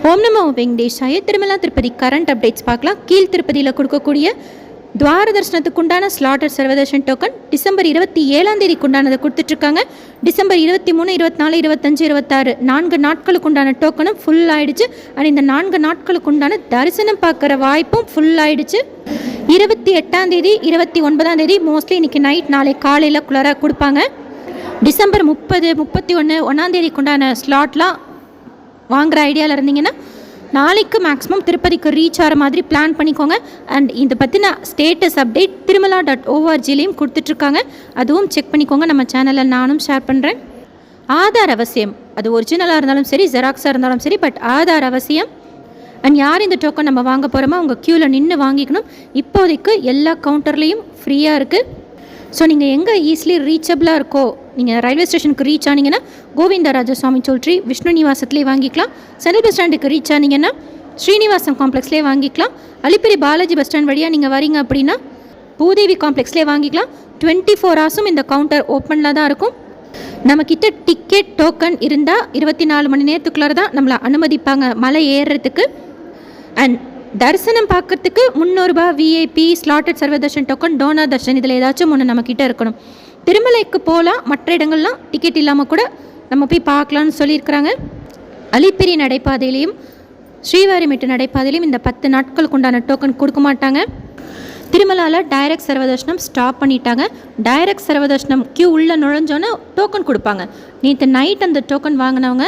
ஓம் நமோ வெங்கடேஷாய. Tirumala Tirupati current updates பார்க்கலாம். கீழ் திருப்பதியில் கொடுக்கக்கூடிய துவார தரிசனத்துக்கு உண்டான ஸ்லாட்டர் சர்வதர்ஷன் டோக்கன் டிசம்பர் 27 உண்டானதை கொடுத்துட்ருக்காங்க. டிசம்பர் 23, 24, 25, 26 4 நாட்களுக்கு உண்டான டோக்கனும் ஃபுல் ஆயிடுச்சு. அண்ட் இந்த 4 நாட்களுக்கு உண்டான தரிசனம் பார்க்குற வாய்ப்பும் ஃபுல் ஆயிடுச்சு. 28, 29 மோஸ்ட்லி இன்றைக்கி நைட், நாளை காலையில் குளராக கொடுப்பாங்க. டிசம்பர் 30, 31, 1 உண்டான ஸ்லாட்லாம் வாங்குகிற ஐடியாவில் இருந்தீங்கன்னா நாளைக்கு மேக்ஸிமம் திருப்பதிக்கு ரீச் ஆகிற மாதிரி பிளான் பண்ணிக்கோங்க. அண்ட் இதை பற்றின ஸ்டேட்டஸ் அப்டேட் திருமலா.orgலையும் கொடுத்துட்ருக்காங்க. அதுவும் செக் பண்ணிக்கோங்க. நம்ம சேனலில் நானும் ஷேர் பண்ணுறேன். ஆதார் அவசியம். அது ஒரிஜினலாக இருந்தாலும் சரி, ஜெராக்ஸாக இருந்தாலும் சரி, பட் ஆதார் அவசியம். அண்ட் யார் இந்த டோக்கன் நம்ம வாங்க போகிறோமோ அவங்க க்யூவில் நின்று வாங்கிக்கணும். இப்போதைக்கு எல்லா கவுண்டர்லேயும் ஃப்ரீயாக இருக்குது. ஸோ நீங்கள் எங்கே ஈஸிலி ரீச்சபிளாக இருக்கோ, நீங்கள் ரயில்வே ஸ்டேஷனுக்கு ரீச் ஆனீங்கன்னா கோவிந்தராஜசுவாமி சோல்ட்ரி விஷ்ணு நிவாசத்துலேயே வாங்கிக்கலாம். சென்ட்ரல் பஸ் ஸ்டாண்டுக்கு ரீச் ஆனீங்கன்னா ஸ்ரீனிவாசம் காம்ப்ளெக்ஸ்லேயே வாங்கிக்கலாம். அலிப்பிரி பாலாஜி பஸ் ஸ்டாண்ட் வழியாக நீங்கள் வரீங்க அப்படின்னா பூதேவி காம்ப்ளெக்ஸ்லேயே வாங்கிக்கலாம். 24 ஹவர்ஸும் இந்த கவுண்டர் ஓப்பனில் தான் இருக்கும். நம்மக்கிட்ட டிக்கெட் டோக்கன் இருந்தால் 24 மணி நேரத்துக்குள்ளார தான் நம்மளை அனுமதிப்பாங்க மலை ஏறுறதுக்கு. அண்ட் தரிசனம் பார்க்குறதுக்கு 300 ரூபாய் VIP, slotted Sarvadarshan token, donor தர்ஷன், இதில் ஏதாச்சும் ஒன்று நம்மக்கிட்ட இருக்கணும். திருமலைக்கு போகலாம், மற்ற இடங்கள்லாம் டிக்கெட் இல்லாமல் கூட நம்ம போய் பார்க்கலான்னு சொல்லியிருக்கிறாங்க. அலிப்பிரி நடைபாதையிலையும் ஸ்ரீவாரிமெட்டு நடைபாதையிலையும் இந்த 10 நாட்களுக்கு உண்டான டோக்கன் கொடுக்க மாட்டாங்க. திருமலாவில் டைரக்ட் சர்வதர்ஷனம் ஸ்டாப் பண்ணிட்டாங்க. டைரக்ட் சர்வதர்ஷனம் க்யூ உள்ளே நுழைஞ்சோன்னே டோக்கன் கொடுப்பாங்க. நேற்று நைட் அந்த டோக்கன் வாங்கினவங்க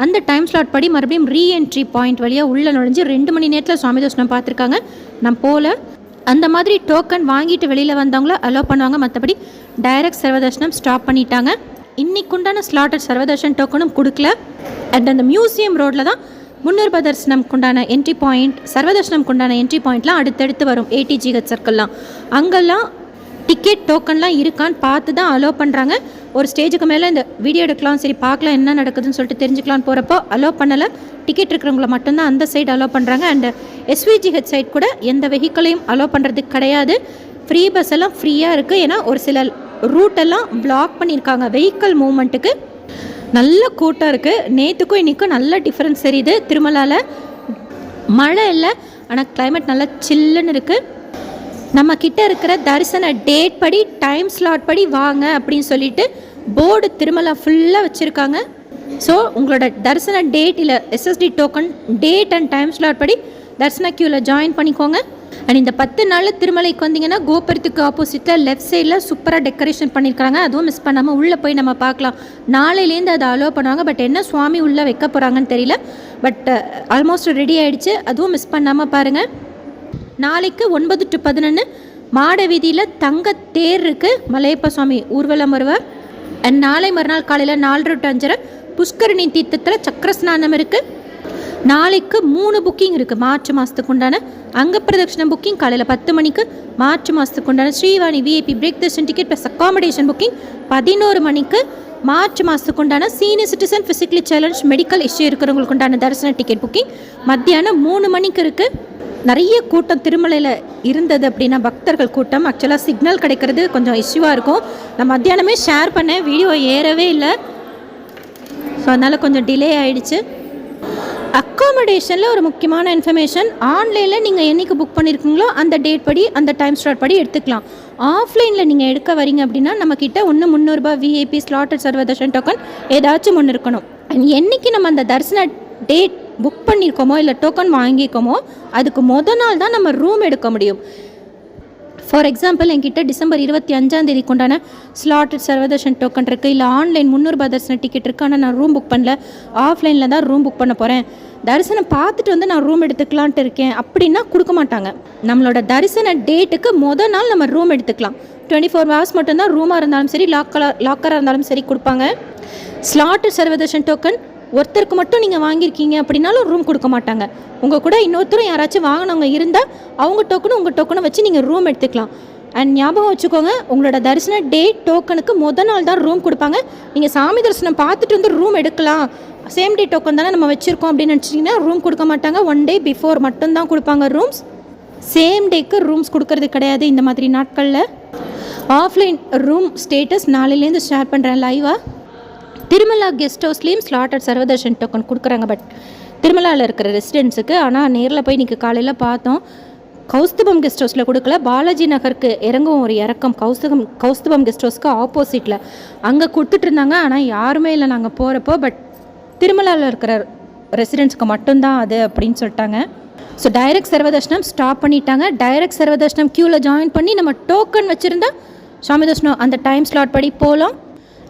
அந்த டைம் ஸ்லாட் படி மறுபடியும் ரீஎன்ட்ரி பாயிண்ட் வழியாக உள்ளே நுழைஞ்சு 2 மணி நேரத்தில் சுவாமி தரிசனம் பார்த்துருக்காங்க. நான் போல் அந்த மாதிரி டோக்கன் வாங்கிட்டு வெளியில் வந்தவங்கள அலோவ் பண்ணுவாங்க. மற்றபடி டைரக்ட் சர்வதர்ஷனம் ஸ்டாப் பண்ணிட்டாங்க. இன்றைக்கு உண்டான ஸ்லாட்டட் சர்வதர்ஷன் டோக்கனும் கொடுக்கல. அண்ட் அந்த மியூசியம் ரோட்டில் தான் 300 ரூபாய் தரிசனம்க்கு உண்டான என்ட்ரி பாயிண்ட், சர்வதர்ஷனம்க்கு உண்டான என்ட்ரி பாயிண்ட்லாம் அடுத்தடுத்து வரும். ATGH சர்க்கிள்லாம் அங்கெல்லாம் டிக்கெட் டோக்கன்லாம் இருக்கான்னு பார்த்து தான் அலோவ் பண்ணுறாங்க. ஒரு ஸ்டேஜுக்கு மேலே இந்த வீடியோ எடுக்கலாம், சரி பார்க்கலாம் என்ன நடக்குதுன்னு சொல்லிட்டு தெரிஞ்சுக்கலான்னு போகிறப்போ அலோவ் பண்ணலை. டிக்கெட் இருக்கிறவங்கள மட்டும்தான் அந்த சைடு அலோவ் பண்ணுறாங்க. அண்ட் SVGH சைட் கூட எந்த வெஹிக்கிளையும் அலோவ் பண்ணுறதுக்கு கிடையாது. ஃப்ரீ பஸ் எல்லாம் ஃப்ரீயாக இருக்குது. ஏன்னா ஒரு சில ரூட்டெல்லாம் பிளாக் பண்ணியிருக்காங்க வெஹிக்கிள் மூவ்மெண்ட்டுக்கு. நல்ல கூட்டம் இருக்குது. நேற்றுக்கும் இன்றைக்கும் நல்ல டிஃப்ரென்ஸ் தெரியுது. திருமலாவில் மழை இல்லை, ஆனால் கிளைமேட் நல்லா சில்லுன்னு இருக்குது. நம்ம கிட்ட இருக்கிற தரிசன டேட் படி, டைம் ஸ்லாட் படி வாங்க அப்படின்னு சொல்லிட்டு போர்டு திருமலா ஃபுல்லாக வச்சுருக்காங்க. ஸோ உங்களோட தரிசன டேட் இல்லை SSD token date and time slot படி தரிசன க்யூவில் ஜாயின் பண்ணிக்கோங்க. அண்ட் இந்த 10 நாளில் திருமலைக்கு வந்தீங்கன்னா கோபுரத்துக்கு ஆப்போசிட்டில் லெஃப்ட் சைடில் சூப்பராக டெக்கரேஷன் பண்ணியிருக்காங்க. அதுவும் மிஸ் பண்ணாமல் உள்ளே போய் நம்ம பார்க்கலாம். நாளையிலேருந்து அதை அலோவ் பண்ணுவாங்க. பட் என்ன சுவாமி உள்ளே வைக்க போகிறாங்கன்னு தெரியல. பட் ஆல்மோஸ்ட் ரெடி ஆகிடுச்சு. அதுவும் மிஸ் பண்ணாமல் பாருங்கள். நாளைக்கு 9 to 11 மாட வீதியில் தங்க தேர் இருக்குது. மலையப்ப சுவாமி ஊர்வலம் வருவார். அண்ட் நாளை மறுநாள் காலையில் 4 to 5 புஷ்கரணி தீர்த்தத்தில் சக்கர ஸ்நானம் இருக்குது. நாளைக்கு 3 புக்கிங் இருக்குது. மார்ச் மாதத்துக்கு உண்டான அங்க பிரதட்சணம் புக்கிங் காலையில் 10 மணிக்கு, மார்ச் மாதத்துக்கு உண்டான Srivani VIP break Darshan ticket plus accommodation booking 11 மணிக்கு, மார்ச் மாதத்துக்கு உண்டான senior citizen physically challenge medical issue இருக்கிறவங்களுக்கு உண்டான தரிசன டிக்கெட் புக்கிங் மத்தியானம் 3 மணிக்கு இருக்குது. நிறைய கூட்டம் திருமலையில் இருந்தது அப்படின்னா பக்தர்கள் கூட்டம். ஆக்சுவலாக சிக்னல் கிடைக்கிறது கொஞ்சம் இஷ்யூவாக இருக்கும். நான் மத்தியானமே ஷேர் பண்ணேன், வீடியோ ஏறவே இல்லை. ஸோ அதனால் கொஞ்சம் டிலே ஆகிடுச்சு. அக்காமடேஷனில் ஒரு முக்கியமான இன்ஃபர்மேஷன், ஆன்லைனில் நீங்கள் என்றைக்கு புக் பண்ணியிருக்கீங்களோ அந்த டேட் படி, அந்த டைம் ஸ்லாட் படி எடுத்துக்கலாம். ஆஃப்லைனில் நீங்கள் எடுக்க வரீங்க அப்படின்னா நம்மக்கிட்ட 300 ரூபாய் விஐபி, ஸ்லாட்டட் சர்வதர்ஷன் டோக்கன் ஏதாச்சும் ஒன்று இருக்கணும். என்றைக்கு நம்ம அந்த தரிசன டேட் புக் பண்ணியிருக்கோமோ இல்லை டோக்கன் வாங்கியிருக்கோமோ அதுக்கு மொதல் நாள் தான் நம்ம ரூம் எடுக்க முடியும். ஃபார் எக்ஸாம்பிள் என்கிட்ட டிசம்பர் 25 கொண்டான ஸ்லாட்டட் சர்வதர்ஷன் டோக்கன் இருக்குது. இல்லை ஆன்லைன் 300 ரூபாய் தரிசன டிக்கெட் இருக்குது. ஆனால் நான் ரூம் புக் பண்ணல, ஆஃப்லைனில் தான் ரூம் புக் பண்ண போகிறேன், தரிசனம் பார்த்துட்டு வந்து நான் ரூம் எடுத்துக்கலான்ட்டு இருக்கேன் அப்படின்னா கொடுக்க மாட்டாங்க. நம்மளோட தரிசன டேட்டுக்கு மொதல் நாள் நம்ம ரூம் எடுத்துக்கலாம். 24 ஹவர்ஸ் மட்டும்தான் ரூமாக இருந்தாலும் சரி, லாக்கராக இருந்தாலும் சரி கொடுப்பாங்க. ஸ்லாட்டட் சர்வதர்ஷன் டோக்கன் ஒருத்தருக்கு மட்டும் நீங்கள் வாங்கியிருக்கீங்க அப்படின்னாலும் ரூம் கொடுக்க மாட்டாங்க. உங்கள் கூட இன்னொருத்தரும் யாராச்சும் வாங்கினவங்க இருந்தால் அவங்க டோக்கனும் உங்கள் டோக்கனை வச்சு நீங்கள் ரூம் எடுத்துக்கலாம். அண்ட் ஞாபகம் வச்சுக்கோங்க, உங்களோட தரிசன டேட் டோக்கனுக்கு மொதல் நாள் தான் ரூம் கொடுப்பாங்க. நீங்கள் சாமி தரிசனம் பார்த்துட்டு வந்து ரூம் எடுக்கலாம், சேம் டே டோக்கன் தானே நம்ம வச்சுருக்கோம் அப்படின்னு நினச்சிங்கன்னா ரூம் கொடுக்க மாட்டாங்க. 1 day பிஃபோர் மட்டும்தான் கொடுப்பாங்க ரூம்ஸ். சேம் டேக்கு ரூம்ஸ் கொடுக்கறது கிடையாது இந்த மாதிரி நாட்களில். ஆஃப்லைன் ரூம் ஸ்டேட்டஸ் நாளையிலேருந்து ஷேர் பண்ணுறேன் லைவாக. திருமலா கெஸ்ட் ஹவுஸ்லேயும் ஸ்லாட்டட் சர்வதர்ஷன் டோக்கன் கொடுக்குறாங்க. பட் திருமலாவில் இருக்கிற ரெசிடென்ஸுக்கு. ஆனால் நேரில் போய் இன்றைக்கி காலையில் பார்த்தோம், கௌஸ்துபம் கெஸ்ட் ஹவுஸில் கொடுக்கல, பாலாஜி நகருக்கு இறங்கும் ஒரு இறக்கம் கௌஸ்துபம் கெஸ்ட் ஹவுஸ்க்கு ஆப்போசிட்டில் அங்கே கொடுத்துட்ருந்தாங்க. ஆனால் யாருமே இல்லை நாங்கள் போகிறப்போ. பட் திருமலாவில் இருக்கிற ரெசிடென்ஸுக்கு மட்டும்தான் அது அப்படின்னு சொல்லிட்டாங்க. ஸோ டைரக்ட் சர்வதர்ஷனம் ஸ்டாப் பண்ணிட்டாங்க. டைரக்ட் சர்வதர்ஷனம் க்யூவில் ஜாயின் பண்ணி நம்ம டோக்கன் வச்சுருந்தா சாமி தர்ஷனம் அந்த டைம் ஸ்லாட் படி போகலாம்.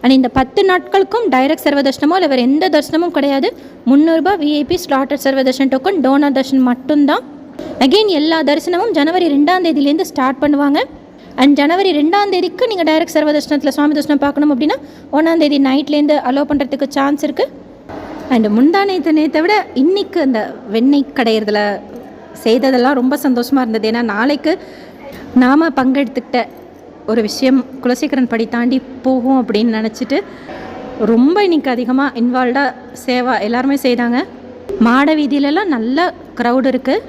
அண்ட் இந்த 10 நாட்களுக்கும் டைரக்ட் சர்வதர்ஷனமோ இல்லை வேறு எந்த தர்ஷனமும் கிடையாது. 300 ரூபாய் VIP slotted Sarvadarshan token, donor தர்ஷன் மட்டும்தான். அகெயின் எல்லா தரிசனமும் ஜனவரி 2ஆம் தேதியிலேருந்து ஸ்டார்ட் பண்ணுவாங்க. அண்ட் ஜனவரி 2ஆம் தேதிக்கு நீங்கள் டைரக்ட் சர்வதர்ஷனத்தில் சுவாமி தர்ஷனம் பார்க்கணும் அப்படின்னா 1ஆம் தேதி நைட்லேருந்து அலோவ் பண்ணுறதுக்கு சான்ஸ் இருக்குது. அண்டு நேற்றை விட இன்றைக்கி அந்த வெண்ணெய் கடையிறதுல செய்ததெல்லாம் ரொம்ப சந்தோஷமாக இருந்தது. ஏன்னா நாளைக்கு நாம் பங்கெடுத்துக்கிட்ட ஒரு விஷயம் குலசேகரன் படி தாண்டி போகும் அப்படின்னு நினச்சிட்டு ரொம்ப இன்றைக்கி அதிகமாக இன்வால்வ்டாக சேவா எல்லாருமே செய்தாங்க. மாட வீதியிலலாம் நல்ல க்ரௌடு இருக்குது.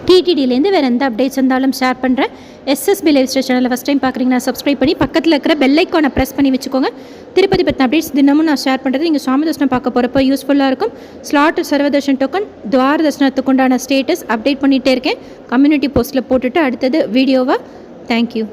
டிடிடிலேருந்து வேறு எந்த அப்டேட்ஸ் இருந்தாலும் ஷேர் பண்ணுறேன். எஸ்எஸ்பி லைவ் ஸ்டேஷன் சேனலில் ஃபஸ்ட் டைம் பார்க்குறீங்கன்னா சப்ஸ்கிரைப் பண்ணி பக்கத்தில் இருக்கிற பெல் ஐக்கானை ப்ரெஸ் பண்ணி வச்சுக்கோங்க. திருப்பதி பற்றின அப்டேட்ஸ் தினமும் நான் ஷேர் பண்ணுறது நீங்கள் சுவாமி தர்ஷனம் பார்க்க போகிறப்போ யூஸ்ஃபுல்லாக இருக்கும். ஸ்லாட் சர்வதர்ஷன் டோக்கன் துவார தர்ஷனத்துக்கு உண்டான ஸ்டேட்டஸ் அப்டேட் பண்ணிகிட்டே இருக்கேன். கம்யூனிட்டி போஸ்ட்டில் போட்டுட்டு அடுத்தது வீடியோவாக. தேங்க்யூ.